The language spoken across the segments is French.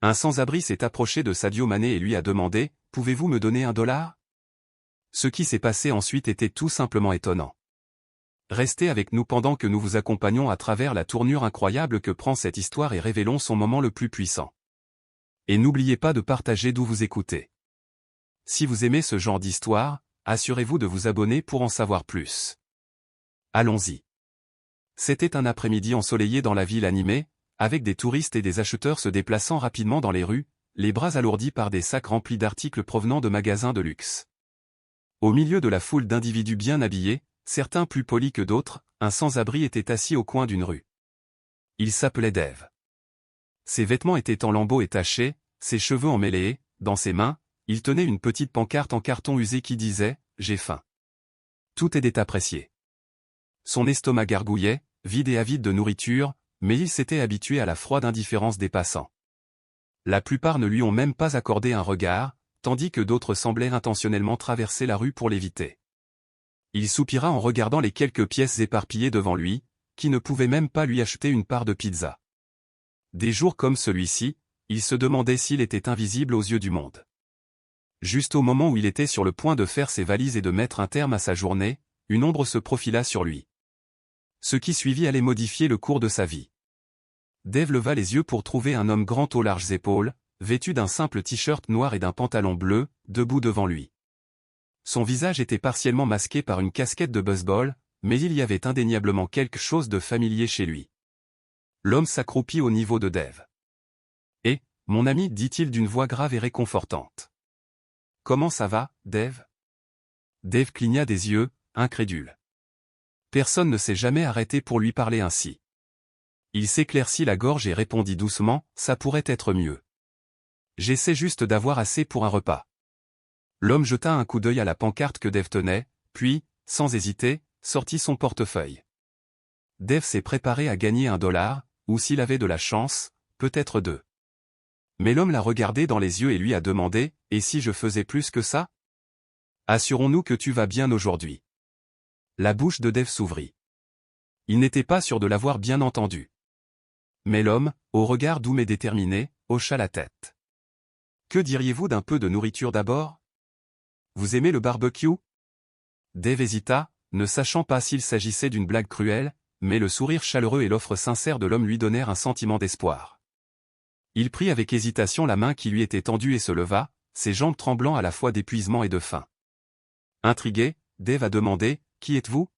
Un sans-abri s'est approché de Sadio Mané et lui a demandé « Pouvez-vous me donner $1 ?» Ce qui s'est passé ensuite était tout simplement étonnant. Restez avec nous pendant que nous vous accompagnons à travers la tournure incroyable que prend cette histoire et révélons son moment le plus puissant. Et n'oubliez pas de partager d'où vous écoutez. Si vous aimez ce genre d'histoire, assurez-vous de vous abonner pour en savoir plus. Allons-y. C'était un après-midi ensoleillé dans la ville animée, avec des touristes et des acheteurs se déplaçant rapidement dans les rues, les bras alourdis par des sacs remplis d'articles provenant de magasins de luxe. Au milieu de la foule d'individus bien habillés, certains plus polis que d'autres, un sans-abri était assis au coin d'une rue. Il s'appelait Dave. Ses vêtements étaient en lambeaux et tachés, ses cheveux emmêlés, dans ses mains, il tenait une petite pancarte en carton usé qui disait « J'ai faim ». Tout était apprécié. Son estomac gargouillait, vide et avide de nourriture, mais il s'était habitué à la froide indifférence des passants. La plupart ne lui ont même pas accordé un regard, tandis que d'autres semblaient intentionnellement traverser la rue pour l'éviter. Il soupira en regardant les quelques pièces éparpillées devant lui, qui ne pouvaient même pas lui acheter une part de pizza. Des jours comme celui-ci, il se demandait s'il était invisible aux yeux du monde. Juste au moment où il était sur le point de faire ses valises et de mettre un terme à sa journée, une ombre se profila sur lui. Ce qui suivit allait modifier le cours de sa vie. Dave leva les yeux pour trouver un homme grand aux larges épaules, vêtu d'un simple t-shirt noir et d'un pantalon bleu, debout devant lui. Son visage était partiellement masqué par une casquette de baseball, mais il y avait indéniablement quelque chose de familier chez lui. L'homme s'accroupit au niveau de Dave. « Eh, mon ami, dit-il d'une voix grave et réconfortante. Comment ça va, Dave ?» Dave cligna des yeux, incrédule. Personne ne s'est jamais arrêté pour lui parler ainsi. Il s'éclaircit la gorge et répondit doucement, « Ça pourrait être mieux. J'essaie juste d'avoir assez pour un repas. » L'homme jeta un coup d'œil à la pancarte que Dave tenait, puis, sans hésiter, sortit son portefeuille. Dave s'est préparé à gagner $1, ou s'il avait de la chance, peut-être 2. Mais l'homme l'a regardé dans les yeux et lui a demandé, « Et si je faisais plus que ça ? Assurons-nous que tu vas bien aujourd'hui. » La bouche de Dave s'ouvrit. Il n'était pas sûr de l'avoir bien entendu. Mais l'homme, au regard doux mais déterminé, hocha la tête. « Que diriez-vous d'un peu de nourriture d'abord ? Vous aimez le barbecue ?» Dave hésita, ne sachant pas s'il s'agissait d'une blague cruelle, mais le sourire chaleureux et l'offre sincère de l'homme lui donnèrent un sentiment d'espoir. Il prit avec hésitation la main qui lui était tendue et se leva, ses jambes tremblant à la fois d'épuisement et de faim. Intrigué, Dave a demandé, « Qui êtes-vous »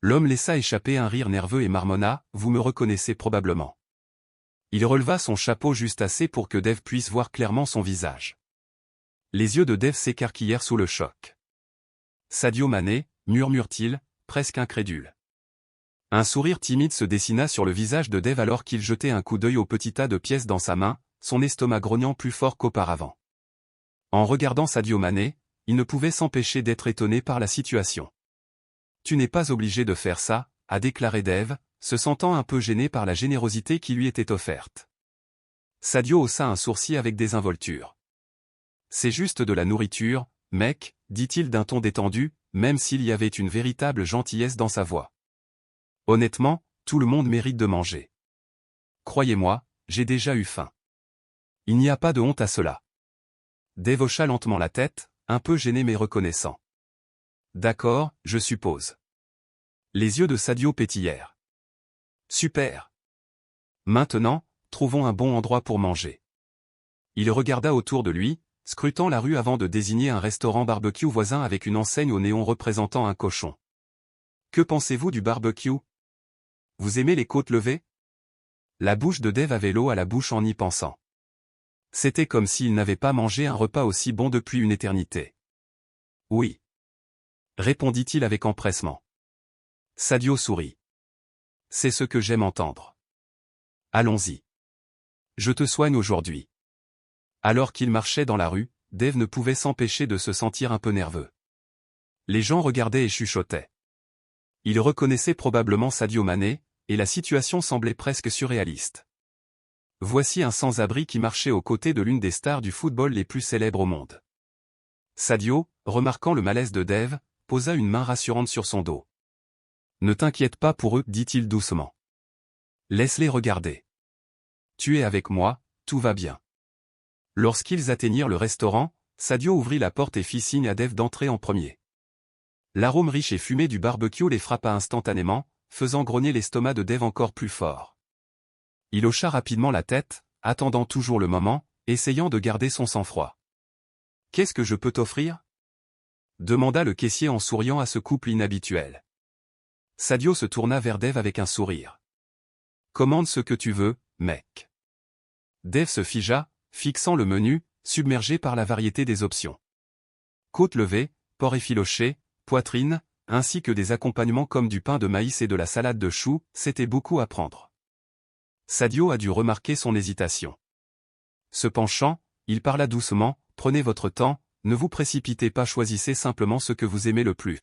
L'homme laissa échapper un rire nerveux et marmonna, « Vous me reconnaissez probablement. » Il releva son chapeau juste assez pour que Dave puisse voir clairement son visage. Les yeux de Dave s'écarquillèrent sous le choc. « Sadio Mané » murmure-t-il, presque incrédule. Un sourire timide se dessina sur le visage de Dave alors qu'il jetait un coup d'œil au petit tas de pièces dans sa main, son estomac grognant plus fort qu'auparavant. En regardant Sadio Mané, il ne pouvait s'empêcher d'être étonné par la situation. « Tu n'es pas obligé de faire ça », a déclaré Dave, se sentant un peu gêné par la générosité qui lui était offerte. Sadio haussa un sourcil avec désinvolture. « C'est juste de la nourriture, mec », dit-il d'un ton détendu, même s'il y avait une véritable gentillesse dans sa voix. « Honnêtement, tout le monde mérite de manger. Croyez-moi, j'ai déjà eu faim. Il n'y a pas de honte à cela. » Dave hocha lentement la tête, un peu gêné mais reconnaissant. « D'accord, je suppose. » Les yeux de Sadio pétillèrent. « Super. Maintenant, trouvons un bon endroit pour manger. » Il regarda autour de lui, scrutant la rue avant de désigner un restaurant barbecue voisin avec une enseigne au néon représentant un cochon. « Que pensez-vous du barbecue ? Vous aimez les côtes levées ?» La bouche de Dave avait l'eau à la bouche en y pensant. C'était comme s'il n'avait pas mangé un repas aussi bon depuis une éternité. « Oui. » répondit-il avec empressement. Sadio sourit. « C'est ce que j'aime entendre. Allons-y. Je te soigne aujourd'hui. » Alors qu'il marchait dans la rue, Dave ne pouvait s'empêcher de se sentir un peu nerveux. Les gens regardaient et chuchotaient. Ils reconnaissaient probablement Sadio Mané, et la situation semblait presque surréaliste. Voici un sans-abri qui marchait aux côtés de l'une des stars du football les plus célèbres au monde. Sadio, remarquant le malaise de Dave, posa une main rassurante sur son dos. « Ne t'inquiète pas pour eux, dit-il doucement. Laisse-les regarder. Tu es avec moi, tout va bien. » Lorsqu'ils atteignirent le restaurant, Sadio ouvrit la porte et fit signe à Dave d'entrer en premier. L'arôme riche et fumé du barbecue les frappa instantanément, faisant grogner l'estomac de Dave encore plus fort. Il hocha rapidement la tête, attendant toujours le moment, essayant de garder son sang-froid. « Qu'est-ce que je peux t'offrir » demanda le caissier en souriant à ce couple inhabituel. Sadio se tourna vers Dave avec un sourire. « Commande ce que tu veux, mec. » Dave se figea, fixant le menu, submergé par la variété des options. Côte levée, porc effiloché, poitrine, ainsi que des accompagnements comme du pain de maïs et de la salade de choux, c'était beaucoup à prendre. Sadio a dû remarquer son hésitation. Se penchant, il parla doucement, « Prenez votre temps, ne vous précipitez pas, choisissez simplement ce que vous aimez le plus. »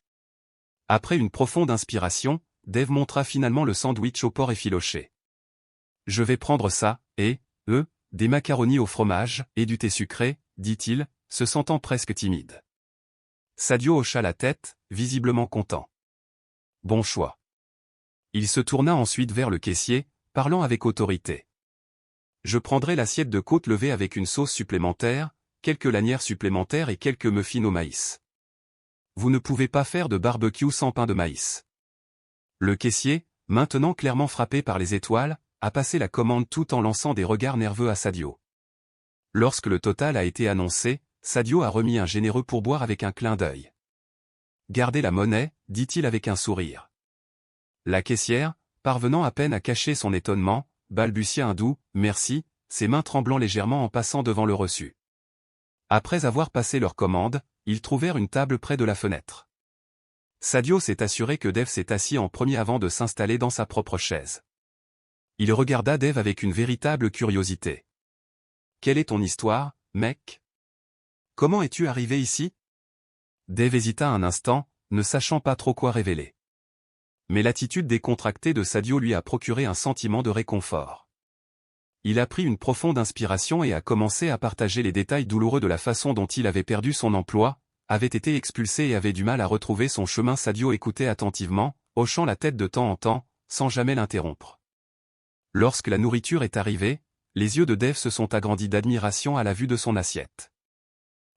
Après une profonde inspiration, Dave montra finalement le sandwich au porc effiloché. « Je vais prendre ça, et, des macaronis au fromage, et du thé sucré, » dit-il, se sentant presque timide. Sadio hocha la tête, visiblement content. « Bon choix. » Il se tourna ensuite vers le caissier, parlant avec autorité. « Je prendrai l'assiette de côte levée avec une sauce supplémentaire, quelques lanières supplémentaires et quelques muffins au maïs. Vous ne pouvez pas faire de barbecue sans pain de maïs. » Le caissier, maintenant clairement frappé par les étoiles, a passé la commande tout en lançant des regards nerveux à Sadio. Lorsque le total a été annoncé, Sadio a remis un généreux pourboire avec un clin d'œil. « Gardez la monnaie, » dit-il avec un sourire. La caissière, parvenant à peine à cacher son étonnement, balbutia un doux « merci », ses mains tremblant légèrement en passant devant le reçu. Après avoir passé leur commande, ils trouvèrent une table près de la fenêtre. Sadio s'est assuré que Dave s'est assis en premier avant de s'installer dans sa propre chaise. Il regarda Dave avec une véritable curiosité. « Quelle est ton histoire, mec ? Comment es-tu arrivé ici ?» Dave hésita un instant, ne sachant pas trop quoi révéler. Mais l'attitude décontractée de Sadio lui a procuré un sentiment de réconfort. Il a pris une profonde inspiration et a commencé à partager les détails douloureux de la façon dont il avait perdu son emploi, avait été expulsé et avait du mal à retrouver son chemin. Sadio écoutait attentivement, hochant la tête de temps en temps, sans jamais l'interrompre. Lorsque la nourriture est arrivée, les yeux de Dave se sont agrandis d'admiration à la vue de son assiette.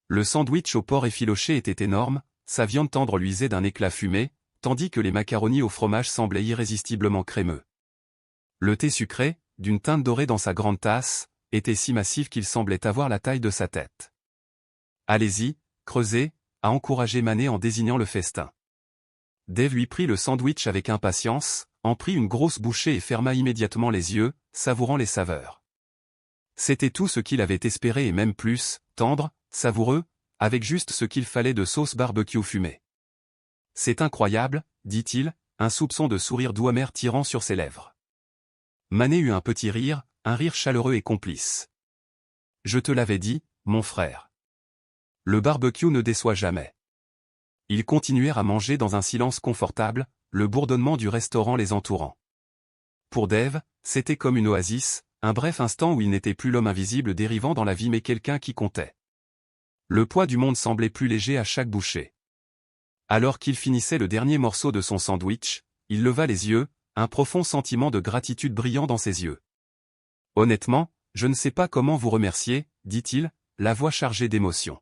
Le sandwich au porc effiloché était énorme, sa viande tendre luisait d'un éclat fumé, tandis que les macaronis au fromage semblaient irrésistiblement crémeux. Le thé sucré, d'une teinte dorée dans sa grande tasse, était si massif qu'il semblait avoir la taille de sa tête. « Allez-y, creusez », a encouragé Mané en désignant le festin. Dave lui prit le sandwich avec impatience, en prit une grosse bouchée et ferma immédiatement les yeux, savourant les saveurs. C'était tout ce qu'il avait espéré et même plus, tendre, savoureux, avec juste ce qu'il fallait de sauce barbecue fumée. « C'est incroyable, » dit-il, un soupçon de sourire doux amer tirant sur ses lèvres. Mané eut un petit rire, un rire chaleureux et complice. « Je te l'avais dit, mon frère. Le barbecue ne déçoit jamais. » Ils continuèrent à manger dans un silence confortable, le bourdonnement du restaurant les entourant. Pour Dave, c'était comme une oasis, un bref instant où il n'était plus l'homme invisible dérivant dans la vie mais quelqu'un qui comptait. Le poids du monde semblait plus léger à chaque bouchée. Alors qu'il finissait le dernier morceau de son sandwich, il leva les yeux, un profond sentiment de gratitude brillant dans ses yeux. « Honnêtement, je ne sais pas comment vous remercier, » dit-il, la voix chargée d'émotion.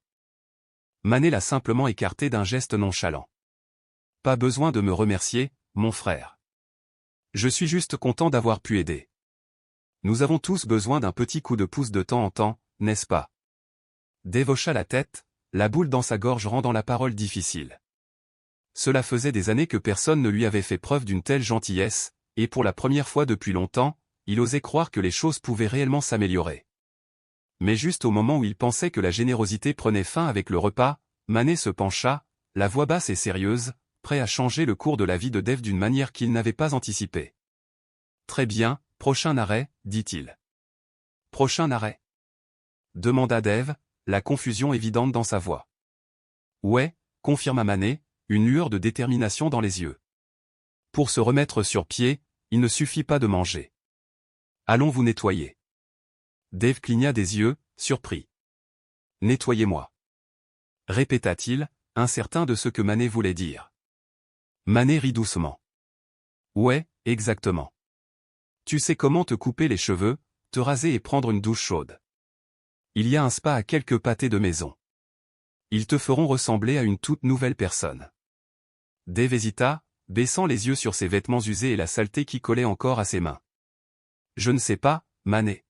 Mané l'a simplement écarté d'un geste nonchalant. « Pas besoin de me remercier, mon frère. Je suis juste content d'avoir pu aider. Nous avons tous besoin d'un petit coup de pouce de temps en temps, n'est-ce pas ?» Dave hocha la tête, la boule dans sa gorge rendant la parole difficile. Cela faisait des années que personne ne lui avait fait preuve d'une telle gentillesse, et pour la première fois depuis longtemps, il osait croire que les choses pouvaient réellement s'améliorer. Mais juste au moment où il pensait que la générosité prenait fin avec le repas, Mané se pencha, la voix basse et sérieuse, prêt à changer le cours de la vie de Dave d'une manière qu'il n'avait pas anticipée. « Très bien, prochain arrêt, » dit-il. « Prochain arrêt ?» demanda Dave, la confusion évidente dans sa voix. « Ouais, » confirma Mané, une lueur de détermination dans les yeux. « Pour se remettre sur pied, il ne suffit pas de manger. Allons vous nettoyer. » Dave cligna des yeux, surpris. « Nettoyez-moi. » répéta-t-il, incertain de ce que Mané voulait dire. Mané rit doucement. « Ouais, exactement. Tu sais comment te couper les cheveux, te raser et prendre une douche chaude. » Il y a un spa à quelques pâtés de maison. Ils te feront ressembler à une toute nouvelle personne. Dave hésita, baissant les yeux sur ses vêtements usés et la saleté qui collait encore à ses mains. Je ne sais pas, Mané.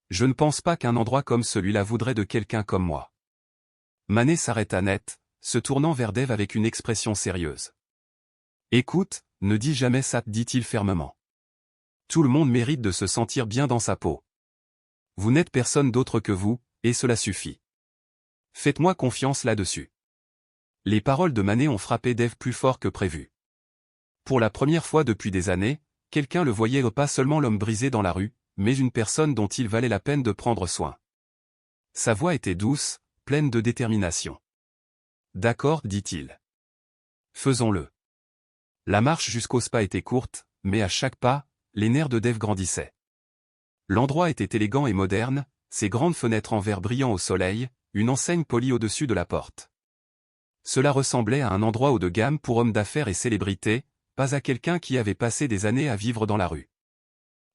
Je ne pense pas qu'un endroit comme celui-là voudrait de quelqu'un comme moi. Mané s'arrêta net, se tournant vers Dave avec une expression sérieuse. Écoute, ne dis jamais ça, dit-il fermement. Tout le monde mérite de se sentir bien dans sa peau. Vous n'êtes personne d'autre que vous, et cela suffit. Faites-moi confiance là-dessus. Les paroles de Mané ont frappé Dave plus fort que prévu. Pour la première fois depuis des années, quelqu'un le voyait pas seulement l'homme brisé dans la rue, mais une personne dont il valait la peine de prendre soin. Sa voix était douce, pleine de détermination. D'accord, dit-il. Faisons-le. La marche jusqu'au spa était courte, mais à chaque pas, les nerfs de Dave grandissaient. L'endroit était élégant et moderne, ses grandes fenêtres en verre brillant au soleil, une enseigne polie au-dessus de la porte. Cela ressemblait à un endroit haut de gamme pour hommes d'affaires et célébrités, pas à quelqu'un qui avait passé des années à vivre dans la rue.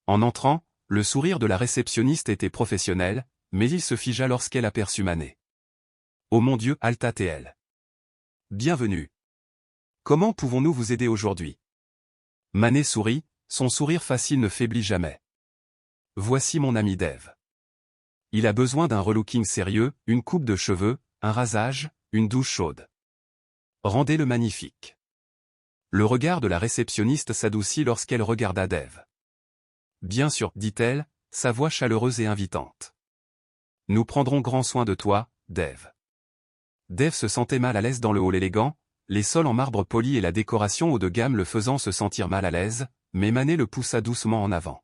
En entrant, le sourire de la réceptionniste était professionnel, mais il se figea lorsqu'elle aperçut Mané. Oh mon Dieu, halta-t-elle. Bienvenue. Comment pouvons-nous vous aider aujourd'hui? Mané sourit, son sourire facile ne faiblit jamais. Voici mon ami Dave. Il a besoin d'un relooking sérieux, une coupe de cheveux, un rasage, une douche chaude. Rendez-le magnifique. Le regard de la réceptionniste s'adoucit lorsqu'elle regarda Dave. Bien sûr, dit-elle, sa voix chaleureuse et invitante. Nous prendrons grand soin de toi, Dave. Dave se sentait mal à l'aise dans le hall élégant, les sols en marbre poli et la décoration haut de gamme le faisant se sentir mal à l'aise, mais Mané le poussa doucement en avant.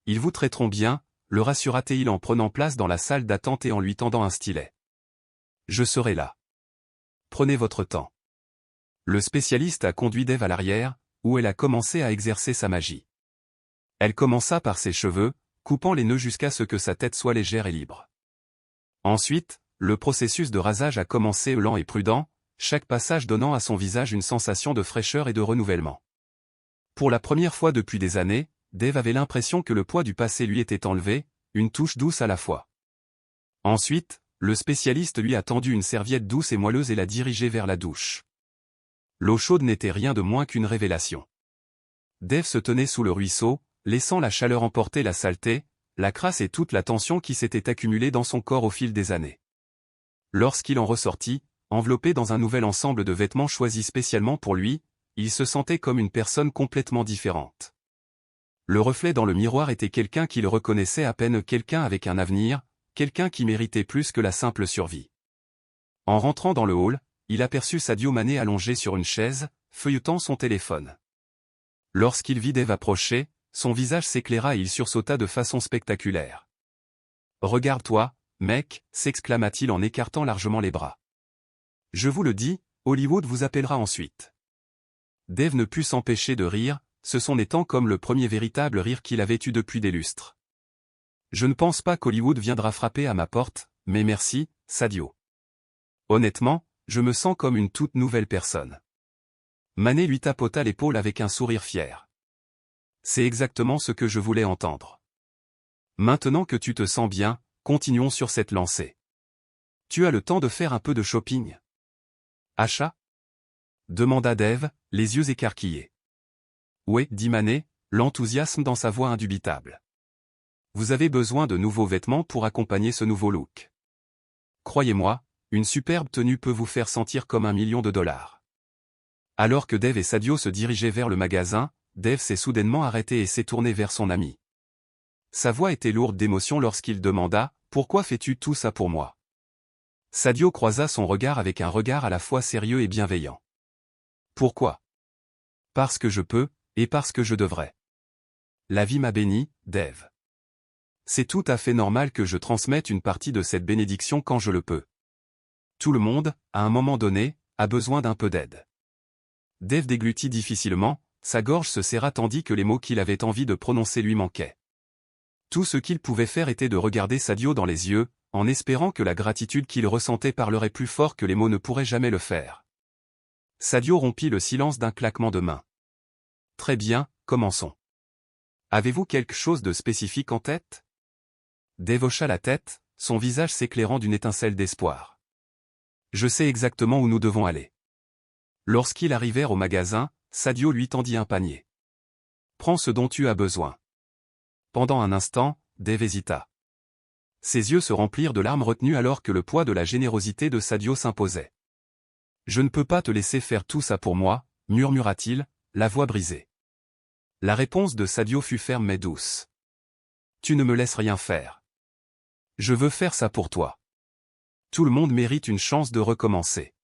Ils vous traiteront bien, le rassura-t-il en prenant place dans la salle d'attente et en lui tendant un stylet. Je serai là. Prenez votre temps. Le spécialiste a conduit Dave à l'arrière, où elle a commencé à exercer sa magie. Elle commença par ses cheveux, coupant les nœuds jusqu'à ce que sa tête soit légère et libre. Ensuite, le processus de rasage a commencé lent et prudent, chaque passage donnant à son visage une sensation de fraîcheur et de renouvellement. Pour la première fois depuis des années, Dave avait l'impression que le poids du passé lui était enlevé, une touche douce à la fois. Ensuite, le spécialiste lui a tendu une serviette douce et moelleuse et l'a dirigé vers la douche. L'eau chaude n'était rien de moins qu'une révélation. Dave se tenait sous le ruisseau, laissant la chaleur emporter la saleté, la crasse et toute la tension qui s'était accumulée dans son corps au fil des années. Lorsqu'il en ressortit, enveloppé dans un nouvel ensemble de vêtements choisis spécialement pour lui, il se sentait comme une personne complètement différente. Le reflet dans le miroir était quelqu'un qu'il reconnaissait à peine, quelqu'un avec un avenir, quelqu'un qui méritait plus que la simple survie. En rentrant dans le hall, il aperçut Sadio Mané allongé sur une chaise, feuilletant son téléphone. Lorsqu'il vit Dave approcher, son visage s'éclaira et il sursauta de façon spectaculaire. « Regarde-toi, mec » s'exclama-t-il en écartant largement les bras. « Je vous le dis, Hollywood vous appellera ensuite. » Dave ne put s'empêcher de rire, ce son étant comme le premier véritable rire qu'il avait eu depuis des lustres. « Je ne pense pas qu'Hollywood viendra frapper à ma porte, mais merci, Sadio. Honnêtement, je me sens comme une toute nouvelle personne. » Mané lui tapota l'épaule avec un sourire fier. « C'est exactement ce que je voulais entendre. Maintenant que tu te sens bien, continuons sur cette lancée. Tu as le temps de faire un peu de shopping. » « Achat ?» demanda Dave, les yeux écarquillés. « Oui, dit Mané, l'enthousiasme dans sa voix indubitable. Vous avez besoin de nouveaux vêtements pour accompagner ce nouveau look. Croyez-moi, une superbe tenue peut vous faire sentir comme $1 million. » Alors que Dave et Sadio se dirigeaient vers le magasin, Dave s'est soudainement arrêté et s'est tourné vers son ami. Sa voix était lourde d'émotion lorsqu'il demanda « Pourquoi fais-tu tout ça pour moi ?» Sadio croisa son regard avec un regard à la fois sérieux et bienveillant. « Pourquoi ? Parce que je peux, et parce que je devrais. La vie m'a béni, Dave. C'est tout à fait normal que je transmette une partie de cette bénédiction quand je le peux. Tout le monde, à un moment donné, a besoin d'un peu d'aide. » Dave déglutit difficilement, sa gorge se serra tandis que les mots qu'il avait envie de prononcer lui manquaient. Tout ce qu'il pouvait faire était de regarder Sadio dans les yeux, en espérant que la gratitude qu'il ressentait parlerait plus fort que les mots ne pourraient jamais le faire. Sadio rompit le silence d'un claquement de mains. « Très bien, commençons. Avez-vous quelque chose de spécifique en tête ?» Dave hocha la tête, son visage s'éclairant d'une étincelle d'espoir. Je sais exactement où nous devons aller. Lorsqu'ils arrivèrent au magasin, Sadio lui tendit un panier. Prends ce dont tu as besoin. Pendant un instant, Dave hésita. Ses yeux se remplirent de larmes retenues alors que le poids de la générosité de Sadio s'imposait. Je ne peux pas te laisser faire tout ça pour moi, murmura-t-il, la voix brisée. La réponse de Sadio fut ferme mais douce. Tu ne me laisses rien faire. Je veux faire ça pour toi. Tout le monde mérite une chance de recommencer.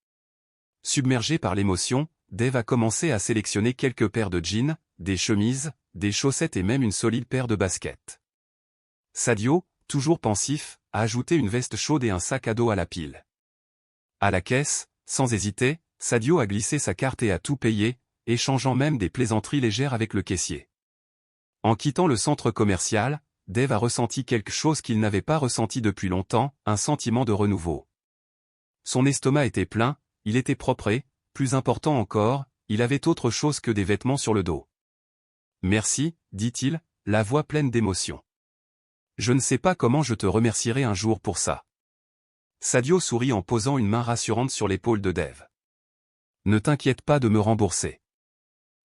Submergé par l'émotion, Dave a commencé à sélectionner quelques paires de jeans, des chemises, des chaussettes et même une solide paire de baskets. Sadio, toujours pensif, a ajouté une veste chaude et un sac à dos à la pile. À la caisse, sans hésiter, Sadio a glissé sa carte et a tout payé, échangeant même des plaisanteries légères avec le caissier. En quittant le centre commercial, Dave a ressenti quelque chose qu'il n'avait pas ressenti depuis longtemps, un sentiment de renouveau. Son estomac était plein, il était propre et, plus important encore, il avait autre chose que des vêtements sur le dos. Merci, dit-il, la voix pleine d'émotion. Je ne sais pas comment je te remercierai un jour pour ça. Sadio sourit en posant une main rassurante sur l'épaule de Dave. Ne t'inquiète pas de me rembourser.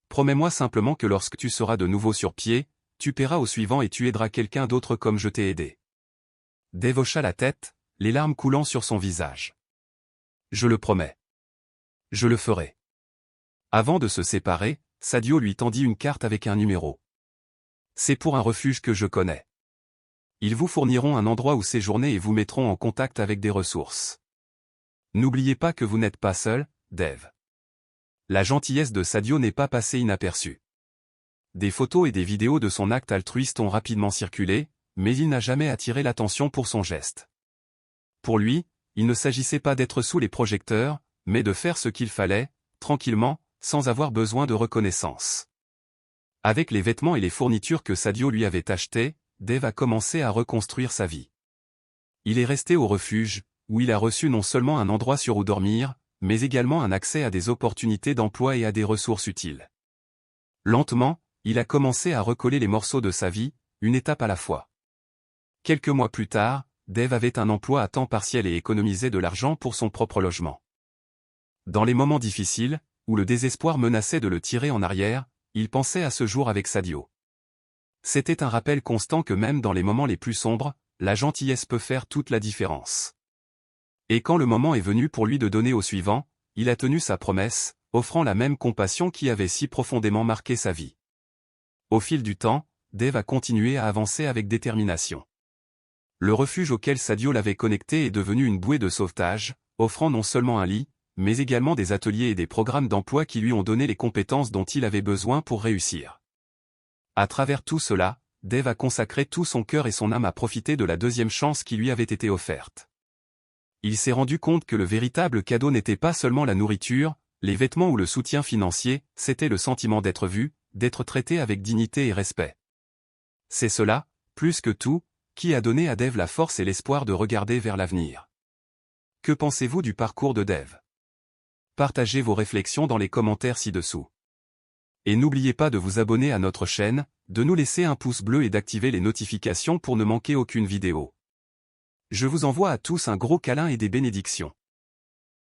Promets-moi simplement que lorsque tu seras de nouveau sur pied, tu paieras au suivant et tu aideras quelqu'un d'autre comme je t'ai aidé. Dave hocha la tête, les larmes coulant sur son visage. Je le promets. Je le ferai. Avant de se séparer, Sadio lui tendit une carte avec un numéro. C'est pour un refuge que je connais. Ils vous fourniront un endroit où séjourner et vous mettront en contact avec des ressources. N'oubliez pas que vous n'êtes pas seul, Dave. La gentillesse de Sadio n'est pas passée inaperçue. Des photos et des vidéos de son acte altruiste ont rapidement circulé, mais il n'a jamais attiré l'attention pour son geste. Pour lui, il ne s'agissait pas d'être sous les projecteurs, mais de faire ce qu'il fallait, tranquillement, sans avoir besoin de reconnaissance. Avec les vêtements et les fournitures que Sadio lui avait achetés, Dave a commencé à reconstruire sa vie. Il est resté au refuge, où il a reçu non seulement un endroit sur où dormir, mais également un accès à des opportunités d'emploi et à des ressources utiles. Lentement, il a commencé à recoller les morceaux de sa vie, une étape à la fois. Quelques mois plus tard, Dave avait un emploi à temps partiel et économisait de l'argent pour son propre logement. Dans les moments difficiles, où le désespoir menaçait de le tirer en arrière, il pensait à ce jour avec Sadio. C'était un rappel constant que même dans les moments les plus sombres, la gentillesse peut faire toute la différence. Et quand le moment est venu pour lui de donner au suivant, il a tenu sa promesse, offrant la même compassion qui avait si profondément marqué sa vie. Au fil du temps, Dave a continué à avancer avec détermination. Le refuge auquel Sadio l'avait connecté est devenu une bouée de sauvetage, offrant non seulement un lit, mais également des ateliers et des programmes d'emploi qui lui ont donné les compétences dont il avait besoin pour réussir. À travers tout cela, Dave a consacré tout son cœur et son âme à profiter de la deuxième chance qui lui avait été offerte. Il s'est rendu compte que le véritable cadeau n'était pas seulement la nourriture, les vêtements ou le soutien financier, c'était le sentiment d'être vu, d'être traité avec dignité et respect. C'est cela, plus que tout, qui a donné à Dave la force et l'espoir de regarder vers l'avenir. Que pensez-vous du parcours de Dave? Partagez vos réflexions dans les commentaires ci-dessous. Et n'oubliez pas de vous abonner à notre chaîne, de nous laisser un pouce bleu et d'activer les notifications pour ne manquer aucune vidéo. Je vous envoie à tous un gros câlin et des bénédictions.